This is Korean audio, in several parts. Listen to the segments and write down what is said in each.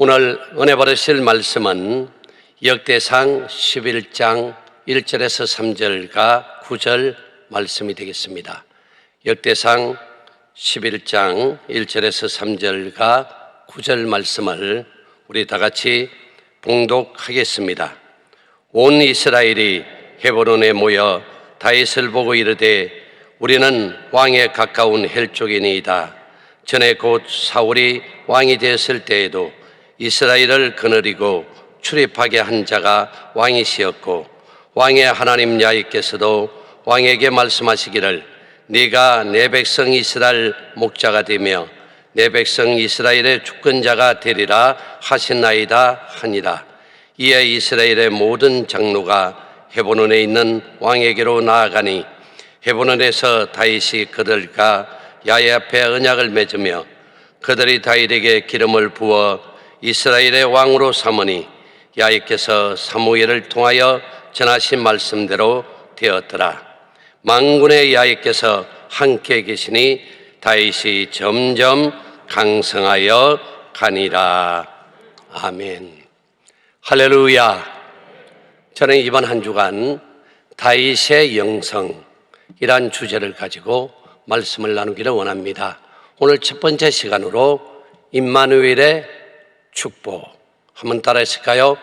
오늘 은혜 받으실 말씀은 역대상 11장 1절에서 3절과 9절 말씀이 되겠습니다. 역대상 11장 1절에서 3절과 9절 말씀을 우리 다 같이 봉독하겠습니다. 온 이스라엘이 헤브론에 모여 다윗을 보고 이르되 우리는 왕에 가까운 헬족이니이다. 전에 곧 사울이 왕이 되었을 때에도 이스라엘을 거느리고 출입하게 한 자가 왕이시었고 왕의 하나님 야훼께서도 왕에게 말씀하시기를 네가 내 백성 이스라엘 목자가 되며 내 백성 이스라엘의 주권자가 되리라 하셨나이다 하니라. 이에 이스라엘의 모든 장로가 헤브론에 있는 왕에게로 나아가니 헤브론에서 다윗이 그들과 야훼 앞에 언약을 맺으며 그들이 다윗에게 기름을 부어 이스라엘의 왕으로 삼으니 야훼께서 사무엘을 통하여 전하신 말씀대로 되었더라. 만군의 야훼께서 함께 계시니 다윗이 점점 강성하여 가니라. 아멘. 할렐루야. 저는 이번 한 주간 다윗의 영성이란 주제를 가지고 말씀을 나누기를 원합니다. 오늘 첫 번째 시간으로 임마누엘의 축복 한번 따라 했을까요?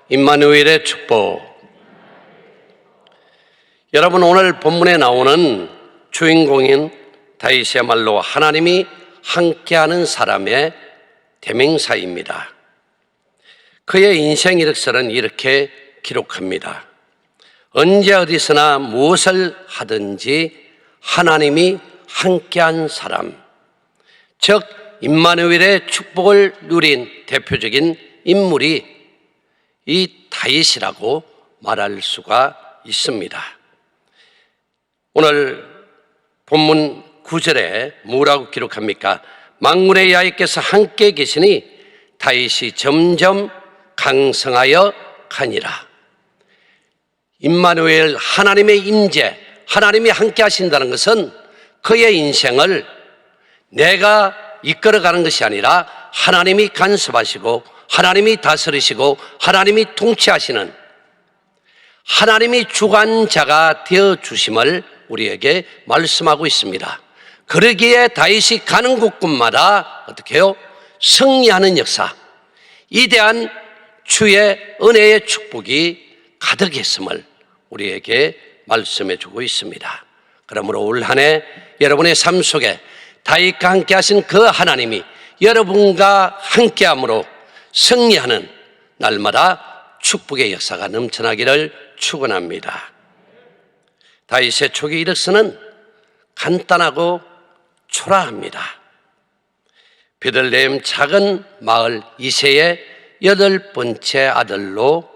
임마누엘의 축복. 여러분, 오늘 본문에 나오는 주인공인 다윗이야말로 하나님이 함께하는 사람의 대명사입니다. 그의 인생 이력서는 이렇게 기록합니다. 언제 어디서나 무엇을 하든지 하나님이 함께한 사람, 즉 임마누엘의 축복을 누린 대표적인 인물이 이 다윗이라고 말할 수가 있습니다. 오늘 본문 9절에 뭐라고 기록합니까? 만군의 야훼께서 함께 계시니 다윗이 점점 강성하여 가니라. 임마누엘, 하나님의 임재, 하나님이 함께 하신다는 것은 그의 인생을 내가 이끌어가는 것이 아니라 하나님이 간섭하시고 하나님이 다스리시고 하나님이 통치하시는 하나님이 주관자가 되어주심을 우리에게 말씀하고 있습니다. 그러기에 다윗이 가는 곳곳마다 어떻게 해요? 승리하는 역사, 이대한 주의 은혜의 축복이 가득했음을 우리에게 말씀해 주고 있습니다. 그러므로 올 한 해 여러분의 삶 속에 다윗과 함께 하신 그 하나님이 여러분과 함께함으로 승리하는 날마다 축복의 역사가 넘쳐나기를 축원합니다. 다윗의 초기 이력서는 간단하고 초라합니다. 베들레헴 작은 마을 이새의 8번째 아들로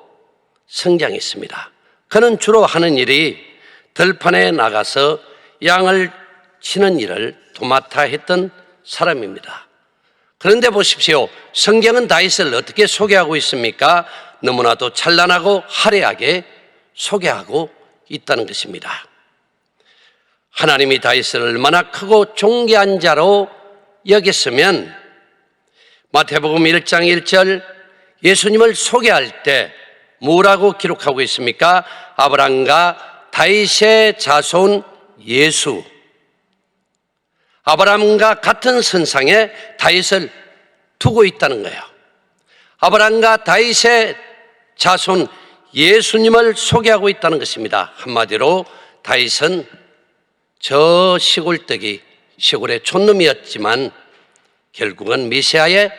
성장했습니다. 그는 주로 하는 일이 들판에 나가서 양을 치는 일을 도맡아 했던 사람입니다. 그런데 보십시오. 성경은 다윗을 어떻게 소개하고 있습니까? 너무나도 찬란하고 화려하게 소개하고 있다는 것입니다. 하나님이 다윗을 얼마나 크고 존귀한 자로 여겼으면 마태복음 1장 1절 예수님을 소개할 때 뭐라고 기록하고 있습니까? 아브라함과 다윗의 자손 예수, 아브라함과 같은 선상에 다윗을 두고 있다는 거예요. 아브라함과 다윗의 자손 예수님을 소개하고 있다는 것입니다. 한마디로 다윗은 저 시골뜨기, 시골의 촌놈이었지만 결국은 메시아의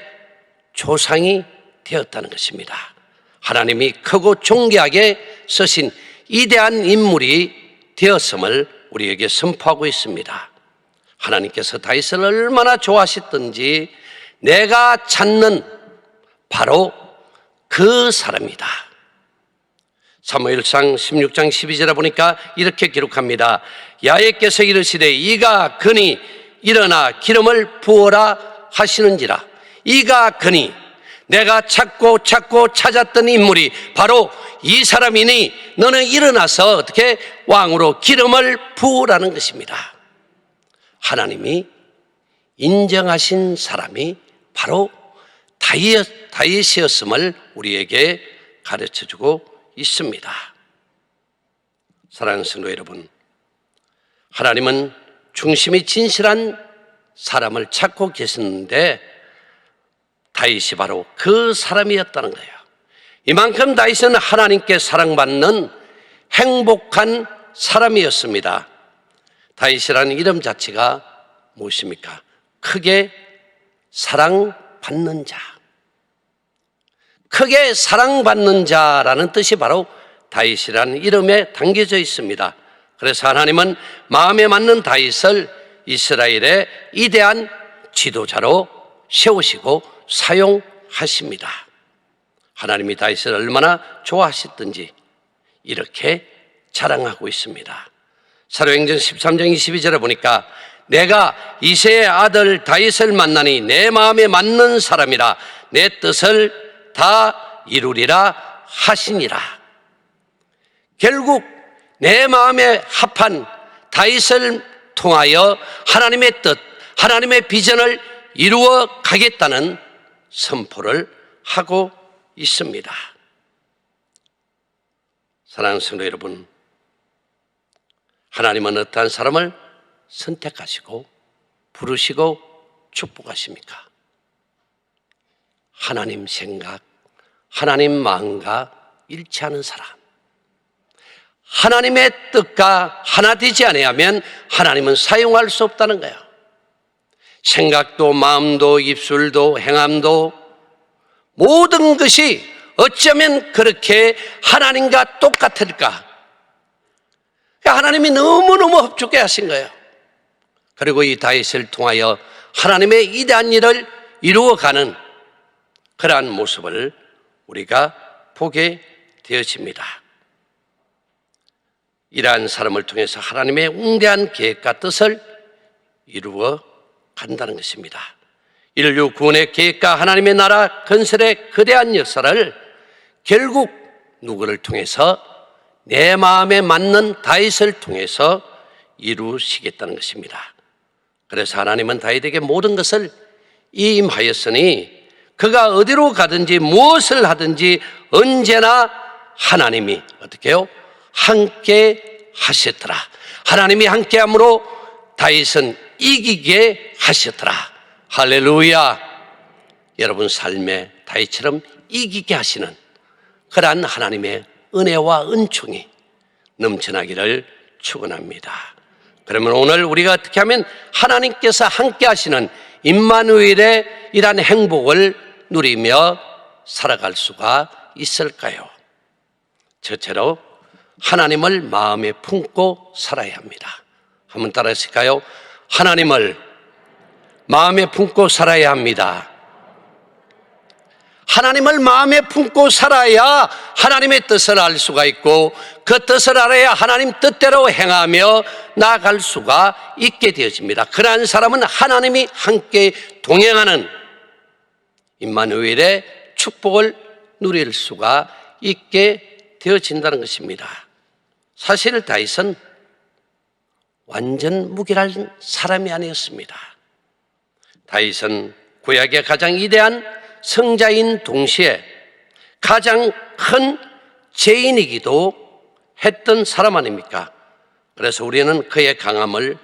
조상이 되었다는 것입니다. 하나님이 크고 존귀하게 쓰신 위대한 인물이 되었음을 우리에게 선포하고 있습니다. 하나님께서 다윗을 얼마나 좋아하셨던지 내가 찾는 바로 그 사람이다. 사무엘상 16장 12절에 보니까 이렇게 기록합니다. 야훼께서 이르시되 이가 그니 일어나 기름을 부어라 하시는지라. 이가 그니, 내가 찾고 찾았던 인물이 바로 이 사람이니 너는 일어나서 어떻게 왕으로 기름을 부으라는 것입니다. 하나님이 인정하신 사람이 바로 다윗이었음을 우리에게 가르쳐주고 있습니다. 사랑하는 성도 여러분, 하나님은 중심이 진실한 사람을 찾고 계셨는데 다윗이 바로 그 사람이었다는 거예요. 이만큼 다윗은 하나님께 사랑받는 행복한 사람이었습니다. 다윗이라는 이름 자체가 무엇입니까? 크게 사랑받는 자. 크게 사랑받는 자라는 뜻이 바로 다윗이라는 이름에 담겨져 있습니다. 그래서 하나님은 마음에 맞는 다윗을 이스라엘의 위대한 지도자로 세우시고 사용하십니다. 하나님이 다윗을 얼마나 좋아하셨든지 이렇게 자랑하고 있습니다. 사도행전 13장 22절에 보니까 내가 이새의 아들 다윗을 만나니 내 마음에 맞는 사람이라 내 뜻을 다 이루리라 하시니라. 결국 내 마음에 합한 다윗을 통하여 하나님의 뜻, 하나님의 비전을 이루어 가겠다는 선포를 하고 있습니다. 사랑하는 성도 여러분, 하나님은 어떠한 사람을 선택하시고 부르시고 축복하십니까? 하나님 생각, 하나님 마음과 일치하는 사람. 하나님의 뜻과 하나 되지 아니하면 하나님은 사용할 수 없다는 거예요. 생각도 마음도 입술도 행함도 모든 것이 어쩌면 그렇게 하나님과 똑같을까? 하나님이 너무너무 흡족해 하신 거예요. 그리고 이 다윗을 통하여 하나님의 위대한 일을 이루어가는 그러한 모습을 우리가 보게 되어집니다. 이러한 사람을 통해서 하나님의 웅대한 계획과 뜻을 이루어 간다는 것입니다. 인류 구원의 계획과 하나님의 나라 건설의 거대한 역사를 결국 누구를 통해서? 내 마음에 맞는 다윗을 통해서 이루시겠다는 것입니다. 그래서 하나님은 다윗에게 모든 것을 임하였으니 그가 어디로 가든지 무엇을 하든지 언제나 하나님이 어떻게 해요? 함께 하셨더라. 하나님이 함께함으로 다윗은 이기게 하셨더라. 할렐루야. 여러분 삶에 다윗처럼 이기게 하시는 그러한 하나님의 은혜와 은총이 넘쳐나기를 축원합니다. 그러면 오늘 우리가 어떻게 하면 하나님께서 함께 하시는 임마누엘의 이러한 행복을 누리며 살아갈 수가 있을까요? 첫째로 하나님을 마음에 품고 살아야 합니다. 한번 따라 하실까요? 하나님을 마음에 품고 살아야 합니다. 하나님을 마음에 품고 살아야 하나님의 뜻을 알 수가 있고 그 뜻을 알아야 하나님 뜻대로 행하며 나아갈 수가 있게 되어집니다. 그러한 사람은 하나님이 함께 동행하는 임마누엘의 축복을 누릴 수가 있게 되어진다는 것입니다. 사실 다윗은 완전 무결한 사람이 아니었습니다. 다윗은 구약의 가장 위대한 성자인 동시에 가장 큰 죄인이기도 했던 사람 아닙니까? 그래서 우리는 그의 강함을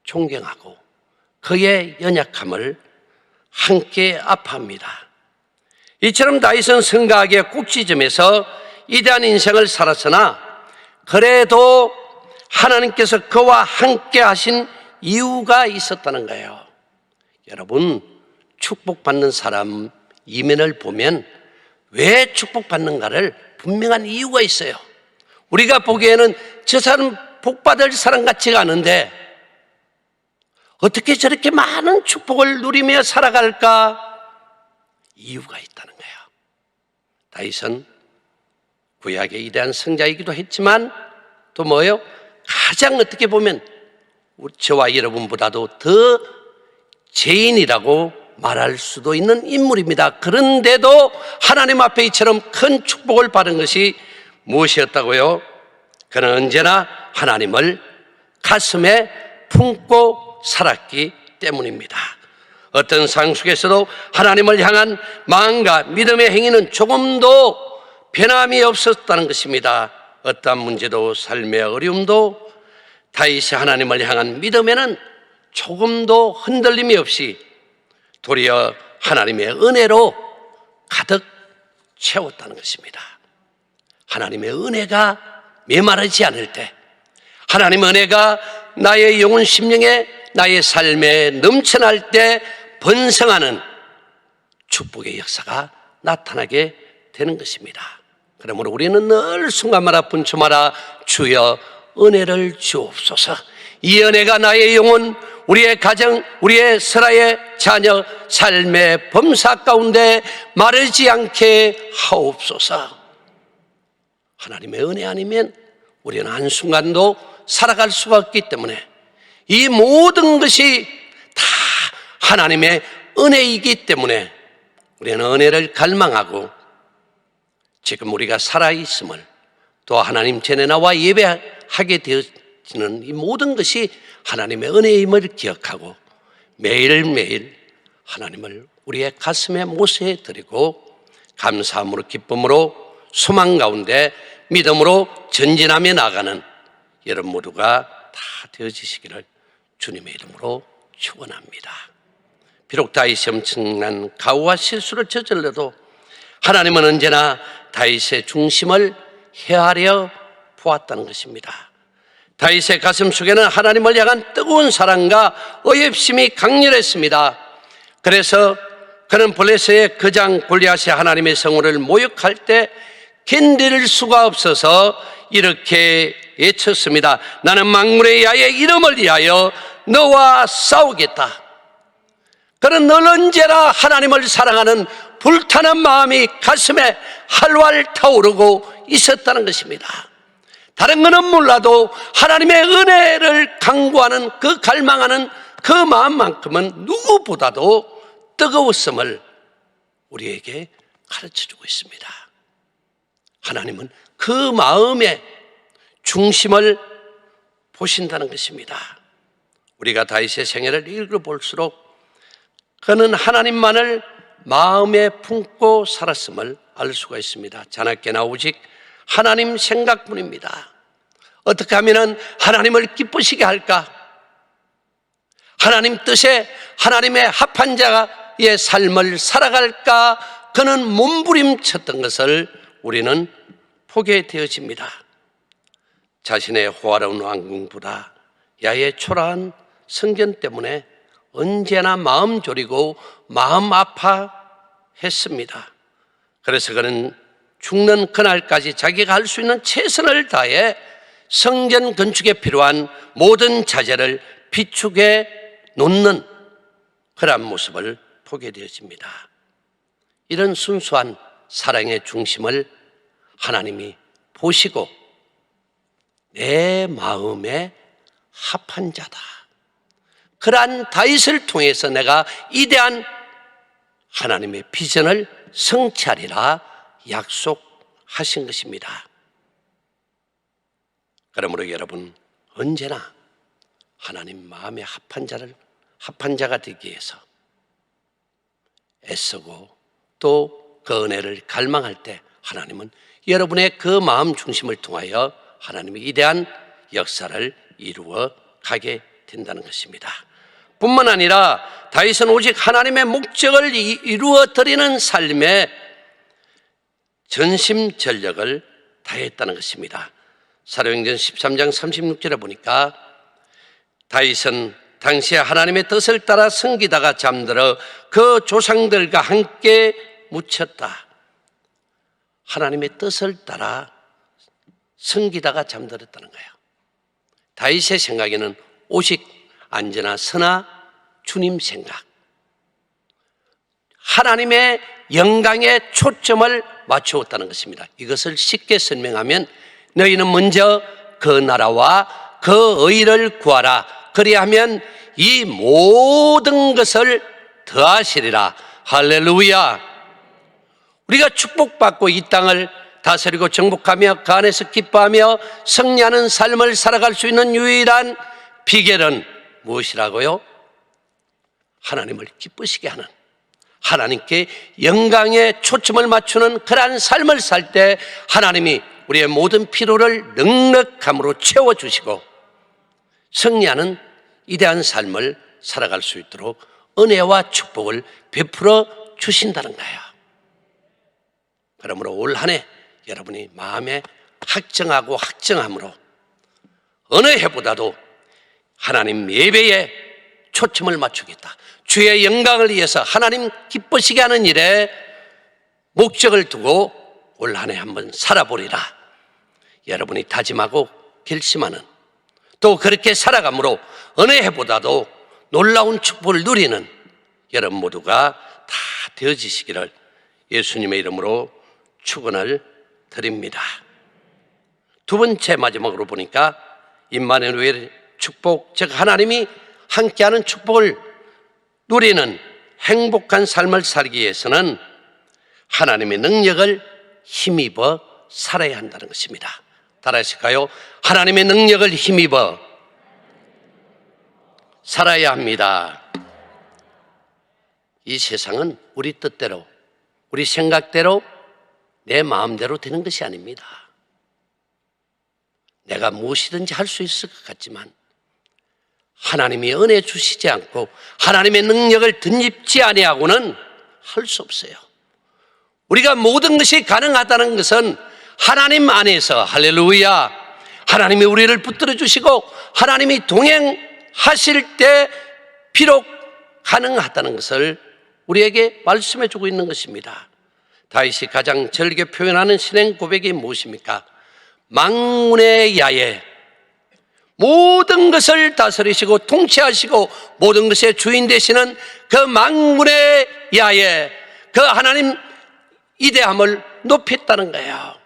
존경하고 그의 연약함을 함께 아파합니다. 이처럼 다윗은 성가학의 꼭지점에서 위대한 인생을 살았으나 그래도 하나님께서 그와 함께 하신 이유가 있었다는 거예요. 여러분, 축복받는 사람 이면을 보면 왜 축복받는가를 분명한 이유가 있어요. 우리가 보기에는 저 사람 복받을 사람 같지가 않은데 어떻게 저렇게 많은 축복을 누리며 살아갈까? 이유가 있다는 거예요. 다윗은 구약의 위대한 성자이기도 했지만 또 뭐예요? 가장 어떻게 보면 저와 여러분보다도 더 죄인이라고 말할 수도 있는 인물입니다. 그런데도 하나님 앞에 이처럼 큰 축복을 받은 것이 무엇이었다고요? 그는 언제나 하나님을 가슴에 품고 살았기 때문입니다. 어떤 상황 속에서도 하나님을 향한 마음과 믿음의 행위는 조금도 변함이 없었다는 것입니다. 어떠한 문제도 삶의 어려움도 다윗이 하나님을 향한 믿음에는 조금도 흔들림이 없이 도리어 하나님의 은혜로 가득 채웠다는 것입니다. 하나님의 은혜가 메마르지 않을 때, 하나님의 은혜가 나의 영혼 심령에, 나의 삶에 넘쳐날 때 번성하는 축복의 역사가 나타나게 되는 것입니다. 그러므로 우리는 늘 순간마다 분초마다 주여 은혜를 주옵소서. 이 은혜가 나의 영혼, 우리의 가정, 우리의 설아의 자녀, 삶의 범사 가운데 마르지 않게 하옵소서. 하나님의 은혜 아니면 우리는 한순간도 살아갈 수가 없기 때문에 이 모든 것이 다 하나님의 은혜이기 때문에 우리는 은혜를 갈망하고 지금 우리가 살아있음을 또 하나님 전에 나와 예배하게 되어지는 이 모든 것이 하나님의 은혜임을 기억하고 매일매일 하나님을 우리의 가슴에 모셔 드리고 감사함으로 기쁨으로 소망 가운데 믿음으로 전진하며 나가는 여러분 모두가 다 되어지시기를 주님의 이름으로 축원합니다. 비록 다윗이 엄청난 가오와 실수를 저질러도 하나님은 언제나 다윗의 중심을 헤아려 보았다는 것입니다. 다윗의 가슴 속에는 하나님을 향한 뜨거운 사랑과 의협심이 강렬했습니다. 그래서 그는 블레셋의 거장 골리앗이 하나님의 성호를 모욕할 때 견딜 수가 없어서 이렇게 외쳤습니다. 나는 만군의 야의 이름을 위하여 너와 싸우겠다. 그는 늘 언제나 하나님을 사랑하는 불타는 마음이 가슴에 활활 타오르고 있었다는 것입니다. 다른 것은 몰라도 하나님의 은혜를 강구하는 그 갈망하는 그 마음만큼은 누구보다도 뜨거웠음을 우리에게 가르쳐주고 있습니다. 하나님은 그 마음의 중심을 보신다는 것입니다. 우리가 다윗의 생애를 읽어볼수록 그는 하나님만을 마음에 품고 살았음을 알 수가 있습니다. 자나깨나 오직 하나님 생각뿐입니다. 어떻게 하면 하나님을 기쁘시게 할까? 하나님 뜻에 하나님의 합한 자의 삶을 살아갈까? 그는 몸부림쳤던 것을 우리는 보게 되어집니다. 자신의 호화로운 왕궁보다 야의 초라한 성전 때문에 언제나 마음 졸이고 마음 아파했습니다. 그래서 그는 죽는 그날까지 자기가 할 수 있는 최선을 다해 성전 건축에 필요한 모든 자재를 비축해 놓는 그런 모습을 보게 되어집니다. 이런 순수한 사랑의 중심을 하나님이 보시고 내 마음에 합한 자다. 그러한 다윗을 통해서 내가 이대한 하나님의 비전을 성취하리라 약속하신 것입니다. 그러므로 여러분 언제나 하나님 마음에 합한 자가 되기 위해서 애쓰고 또 그 은혜를 갈망할 때 하나님은 여러분의 그 마음 중심을 통하여 하나님의 이대한 역사를 이루어 가게 된다는 것입니다. 뿐만 아니라 다윗은 오직 하나님의 목적을 이루어 드리는 삶에 전심전력을 다했다는 것입니다. 사도행전 13장 36절에 보니까 다윗은 당시에 하나님의 뜻을 따라 섬기다가 잠들어 그 조상들과 함께 묻혔다. 하나님의 뜻을 따라 섬기다가 잠들었다는 거예요. 다윗의 생각에는 오직 언제나 선하 주님 생각, 하나님의 영광에 초점을 맞추었다는 것입니다. 이것을 쉽게 설명하면 너희는 먼저 그 나라와 그 의를 구하라. 그리하면 이 모든 것을 더하시리라. 할렐루야. 우리가 축복받고 이 땅을 다스리고 정복하며 그 안에서 기뻐하며 승리하는 삶을 살아갈 수 있는 유일한 비결은 무엇이라고요? 하나님을 기쁘시게 하는, 하나님께 영광에 초점을 맞추는 그러한 삶을 살 때 하나님이 우리의 모든 피로를 넉넉함으로 채워주시고 승리하는 위대한 삶을 살아갈 수 있도록 은혜와 축복을 베풀어 주신다는 거예요. 그러므로 올 한 해 여러분이 마음에 확정하고 확정함으로 어느 해보다도 하나님 예배에 초점을 맞추겠다, 주의 영광을 위해서 하나님 기쁘시게 하는 일에 목적을 두고 올 한 해 한번 살아보리라 여러분이 다짐하고 결심하는, 또 그렇게 살아감으로 어느 해보다도 놀라운 축복을 누리는 여러분 모두가 다 되어지시기를 예수님의 이름으로 축원을 드립니다. 두 번째 마지막으로 보니까 임마누엘 축복, 즉 하나님이 함께하는 축복을 누리는 행복한 삶을 살기 위해서는 하나님의 능력을 힘입어 살아야 한다는 것입니다. 따라하실까요? 하나님의 능력을 힘입어 살아야 합니다. 이 세상은 우리 뜻대로, 우리 생각대로, 내 마음대로 되는 것이 아닙니다. 내가 무엇이든지 할 수 있을 것 같지만 하나님이 은혜 주시지 않고 하나님의 능력을 덧입지 아니하고는 할 수 없어요. 우리가 모든 것이 가능하다는 것은 하나님 안에서, 할렐루야, 하나님이 우리를 붙들어 주시고 하나님이 동행하실 때 비록 가능하다는 것을 우리에게 말씀해 주고 있는 것입니다. 다윗이 가장 절개 표현하는 신앙 고백이 무엇입니까? 만군의 야에 모든 것을 다스리시고 통치하시고 모든 것의 주인 되시는 그 만군의 야에 그 하나님 위대함을 높였다는 거예요.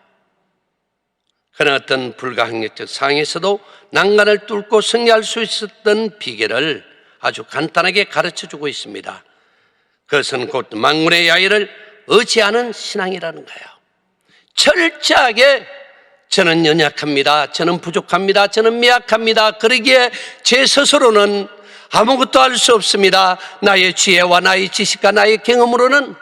그런 어떤 불가항력적 상황에서도 난간을 뚫고 승리할 수 있었던 비결을 아주 간단하게 가르쳐주고 있습니다. 그것은 곧 만군의 야훼를 의지하는 신앙이라는 거예요. 철저하게 저는 연약합니다, 저는 부족합니다, 저는 미약합니다, 그러기에 제 스스로는 아무것도 할 수 없습니다, 나의 지혜와 나의 지식과 나의 경험으로는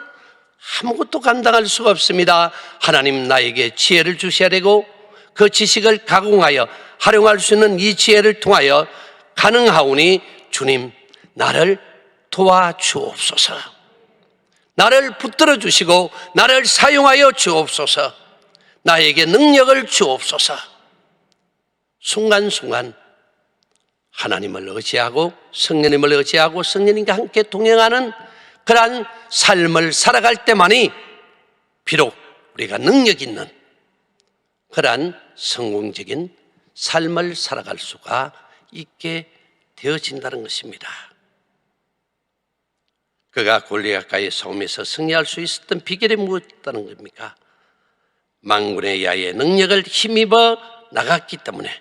아무것도 감당할 수가 없습니다, 하나님 나에게 지혜를 주셔야 되고 그 지식을 가공하여 활용할 수 있는 이 지혜를 통하여 가능하오니 주님 나를 도와주옵소서, 나를 붙들어 주시고 나를 사용하여 주옵소서, 나에게 능력을 주옵소서. 순간순간 하나님을 의지하고 성령님을 의지하고 성령님과 함께 동행하는 그러한 삶을 살아갈 때만이 비록 우리가 능력 있는 그러한 성공적인 삶을 살아갈 수가 있게 되어진다는 것입니다. 그가 골리앗과의 싸움에서 승리할 수 있었던 비결이 무엇이었다는 겁니까? 만군의 야의 능력을 힘입어 나갔기 때문에.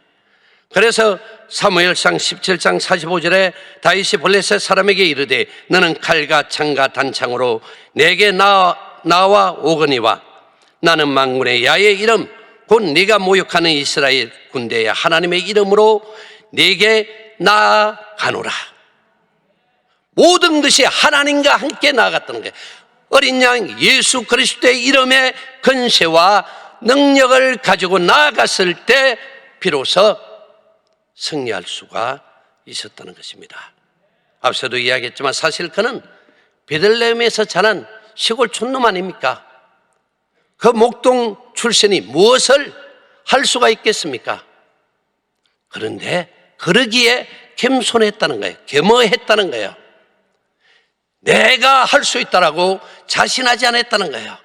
그래서 사무엘상 17장 45절에 다윗이 블레셋 사람에게 이르되 너는 칼과 창과 단창으로 내게 나와 오거니와 나는 만군의 야의 이름 곧 네가 모욕하는 이스라엘 군대의 하나님의 이름으로 네게 나아가노라. 모든 것이 하나님과 함께 나아갔다는 거예요. 어린 양 예수 그리스도의 이름의 권세와 능력을 가지고 나아갔을 때 비로소 승리할 수가 있었다는 것입니다. 앞서도 이야기했지만 사실 그는 베들레헴에서 자란 시골 촌놈 아닙니까? 그 목동 출신이 무엇을 할 수가 있겠습니까? 그런데 그러기에 겸손했다는 거예요. 겸허했다는 거예요. 내가 할 수 있다라고 자신하지 않았다는 거예요.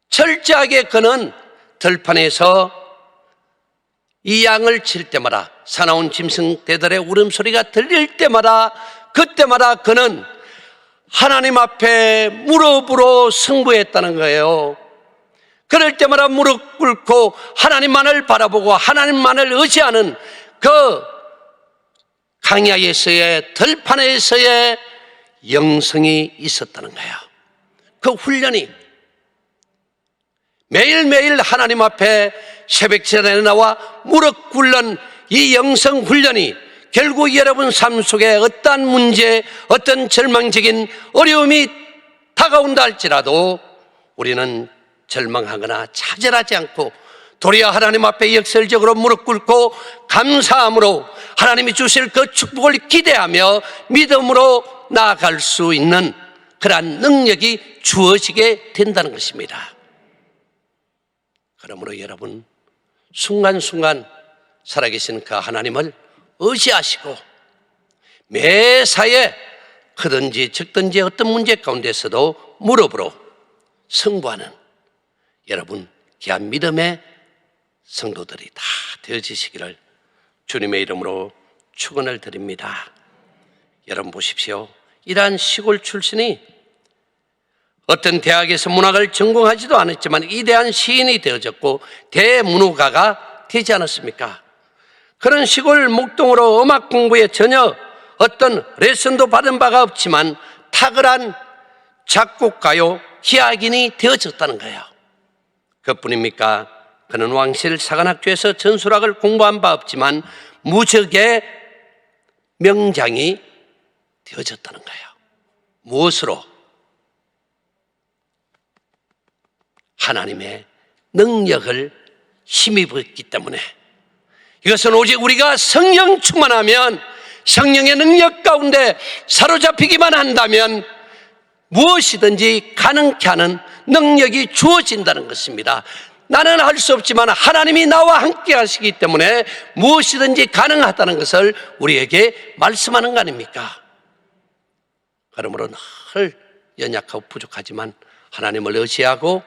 철저하게 그는 들판에서 이 양을 칠 때마다 사나운 짐승떼들의 울음소리가 들릴 때마다 그때마다 그는 하나님 앞에 무릎으로 승부했다는 거예요. 그럴 때마다 무릎 꿇고 하나님만을 바라보고 하나님만을 의지하는 그 강야에서의 들판에서의 영성이 있었다는 거예요. 그 훈련이 매일매일 하나님 앞에 새벽 전에 나와 무릎 꿇는 이 영성 훈련이 결국 여러분 삶 속에 어떠한 문제, 어떤 절망적인 어려움이 다가온다 할지라도 우리는 절망하거나 차절하지 않고 도리어 하나님 앞에 역설적으로 무릎 꿇고 감사함으로 하나님이 주실 그 축복을 기대하며 믿음으로 나아갈 수 있는 그러한 능력이 주어지게 된다는 것입니다. 그러므로 여러분 순간순간 살아계신 그 하나님을 의지하시고 매사에 크든지 적든지 어떤 문제 가운데서도 무릎으로 승부하는 여러분 귀한 믿음의 성도들이 다 되어지시기를 주님의 이름으로 축원을 드립니다. 여러분 보십시오. 이러한 시골 출신이 어떤 대학에서 문학을 전공하지도 않았지만 위대한 시인이 되어졌고 대문호가가 되지 않았습니까? 그런 시골 목동으로 음악 공부에 전혀 어떤 레슨도 받은 바가 없지만 탁월한 작곡가요 희학인이 되어졌다는 거예요. 그뿐입니까? 그는 왕실 사관학교에서 전술학을 공부한 바 없지만 무적의 명장이 되어졌다는 거예요. 무엇으로? 하나님의 능력을 힘입었기 때문에. 이것은 오직 우리가 성령 충만하면, 성령의 능력 가운데 사로잡히기만 한다면 무엇이든지 가능케 하는 능력이 주어진다는 것입니다. 나는 할 수 없지만 하나님이 나와 함께 하시기 때문에 무엇이든지 가능하다는 것을 우리에게 말씀하는 거 아닙니까? 그러므로 늘 연약하고 부족하지만 하나님을 의지하고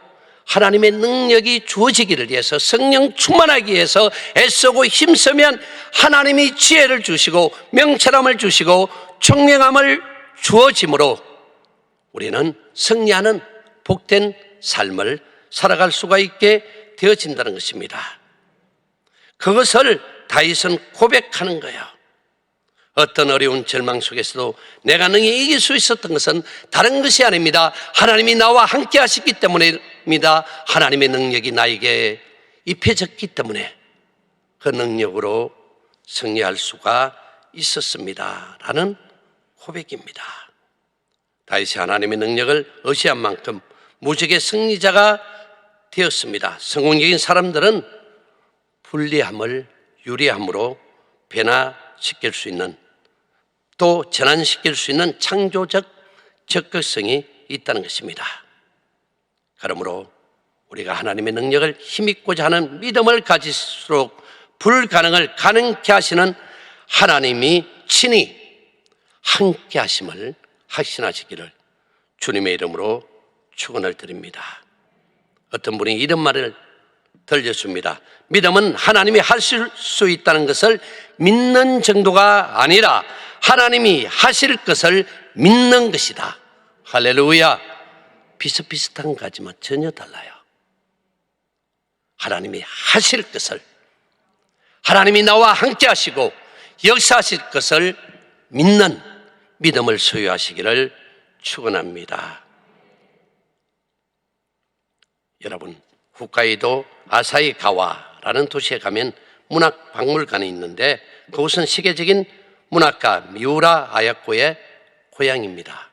하나님의 능력이 주어지기를 위해서 성령 충만하기 위해서 애쓰고 힘쓰면 하나님이 지혜를 주시고 명철함을 주시고 총명함을 주어짐으로 우리는 승리하는 복된 삶을 살아갈 수가 있게 되어진다는 것입니다. 그것을 다윗은 고백하는 거예요. 어떤 어려운 절망 속에서도 내가 능히 이길 수 있었던 것은 다른 것이 아닙니다. 하나님이 나와 함께 하셨기 때문입니다. 하나님의 능력이 나에게 입혀졌기 때문에 그 능력으로 승리할 수가 있었습니다 라는 고백입니다. 다윗이 하나님의 능력을 의지한 만큼 무적의 승리자가 되었습니다. 성공적인 사람들은 불리함을 유리함으로 변화시킬 수 있는, 또 전환시킬 수 있는 창조적 적극성이 있다는 것입니다. 그러므로 우리가 하나님의 능력을 힘입고자 하는 믿음을 가질수록 불가능을 가능케 하시는 하나님이 친히 함께 하심을 확신하시기를 주님의 이름으로 축원을 드립니다. 어떤 분이 이런 말을 들려줍니다. 믿음은 하나님이 하실 수 있다는 것을 믿는 정도가 아니라 하나님이 하실 것을 믿는 것이다. 할렐루야. 비슷비슷한 거지만 전혀 달라요. 하나님이 하실 것을, 하나님이 나와 함께 하시고 역사하실 것을 믿는 믿음을 소유하시기를 축원합니다. 여러분, 홋카이도 아사히가와라는 도시에 가면 문학 박물관이 있는데 그곳은 세계적인 문학가 미우라 아야코의 고향입니다.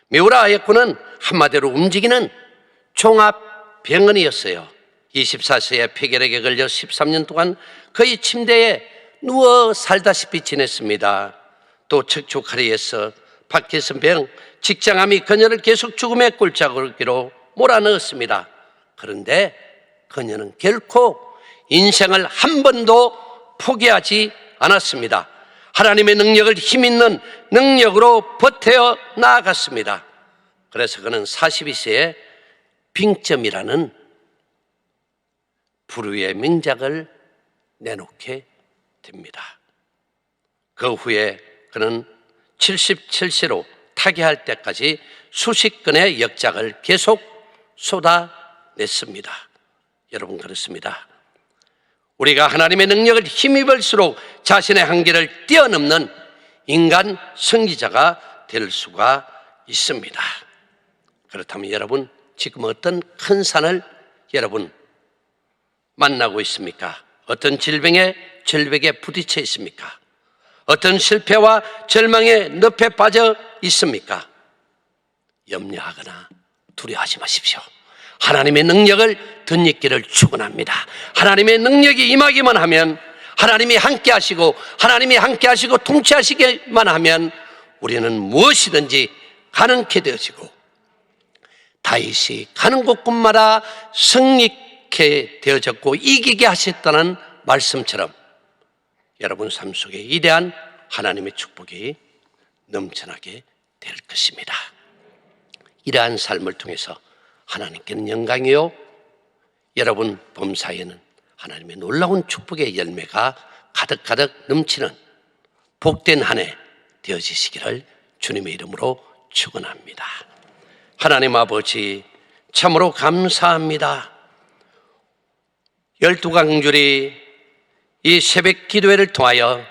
미우라 아야코는 한마디로 움직이는 종합병원이었어요. 24세에 폐결핵에 걸려 13년 동안 거의 침대에 누워 살다시피 지냈습니다. 또 척추카리에서 파킨슨병, 직장암이 그녀를 계속 죽음의 꼴짝으로 몰아넣었습니다. 그런데 그녀는 결코 인생을 한 번도 포기하지 않았습니다. 하나님의 능력을 힘있는 능력으로 버텨 나아갔습니다. 그래서 그는 42세에 빙점이라는 불후의 명작을 내놓게 됩니다. 그 후에 그는 77세로 타계할 때까지 수십 건의 역작을 계속 쏟아냈습니다. 여러분, 그렇습니다. 우리가 하나님의 능력을 힘입을수록 자신의 한계를 뛰어넘는 인간 승리자가 될 수가 있습니다. 그렇다면 여러분, 지금 어떤 큰 산을 여러분 만나고 있습니까? 어떤 질병에 절벽에 부딪혀 있습니까? 어떤 실패와 절망의 늪에 빠져 있습니까? 염려하거나 두려워하지 마십시오. 하나님의 능력을 덧입기를 축원합니다. 하나님의 능력이 임하기만 하면, 하나님이 함께 하시고 하나님이 함께 하시고 통치하시기만 하면 우리는 무엇이든지 가능케 되어지고, 다윗이 가는 곳곳마다 승리케 되어졌고 이기게 하셨다는 말씀처럼 여러분 삶 속에 위대한 하나님의 축복이 넘쳐나게 될 것입니다. 이러한 삶을 통해서 하나님께는 영광이요, 여러분 범사에는 하나님의 놀라운 축복의 열매가 가득가득 넘치는 복된 한 해 되어지시기를 주님의 이름으로 축원합니다. 하나님 아버지, 참으로 감사합니다. 12강줄이 이 새벽 기도회를 통하여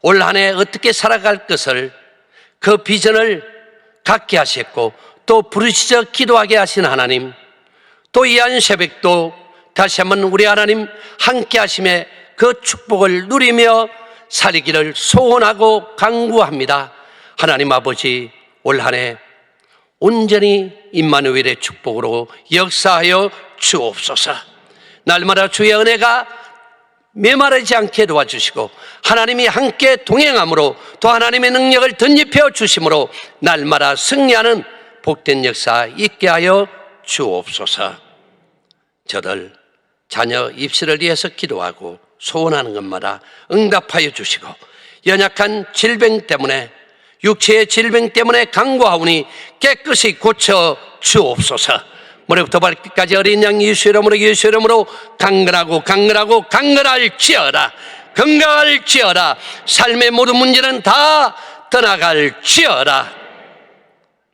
올 한 해 어떻게 살아갈 것을, 그 비전을 갖게 하셨고 또 부르시져 기도하게 하신 하나님, 또 이 한 새벽도 다시 한번 우리 하나님 함께 하심에 그 축복을 누리며 살기를 소원하고 간구합니다. 하나님 아버지, 올 한 해 온전히 임마누엘의 축복으로 역사하여 주옵소서. 날마다 주의 은혜가 메마르지 않게 도와주시고 하나님이 함께 동행함으로 또 하나님의 능력을 덧입혀 주심으로 날마다 승리하는 복된 역사 있게 하여 주옵소서. 저들 자녀 입시를 위해서 기도하고 소원하는 것마다 응답하여 주시고, 연약한 질병 때문에, 육체의 질병 때문에 간구하오니 깨끗이 고쳐 주옵소서. 머리부터 발끝까지 어린 양 예수 이름으로 강건하고 강건할지어다. 건강할지어다. 삶의 모든 문제는 다 떠나갈지어다.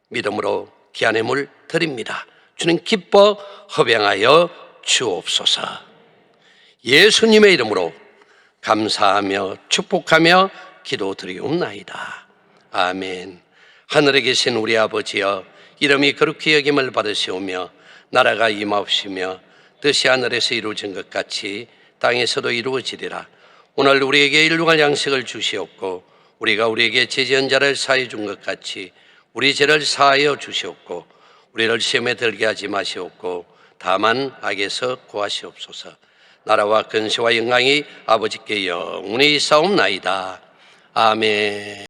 믿음으로 기한의 물 드립니다. 주님 기뻐 허병하여 주옵소서. 예수님의 이름으로 감사하며 축복하며 기도드리옵나이다. 아멘. 하늘에 계신 우리 아버지여, 이름이 거룩히 여김을 받으시오며 나라가 임하옵시며 뜻이 하늘에서 이루어진 것 같이 땅에서도 이루어지리라. 오늘 우리에게 일용할 양식을 주시옵고 우리가 우리에게 죄지은 자를 사하여 준 것 같이 우리 죄를 사하여 주시옵고 우리를 시험에 들게 하지 마시옵고 다만 악에서 구하시옵소서. 나라와 근세와 영광이 아버지께 영원히 있사옵나이다. 아멘.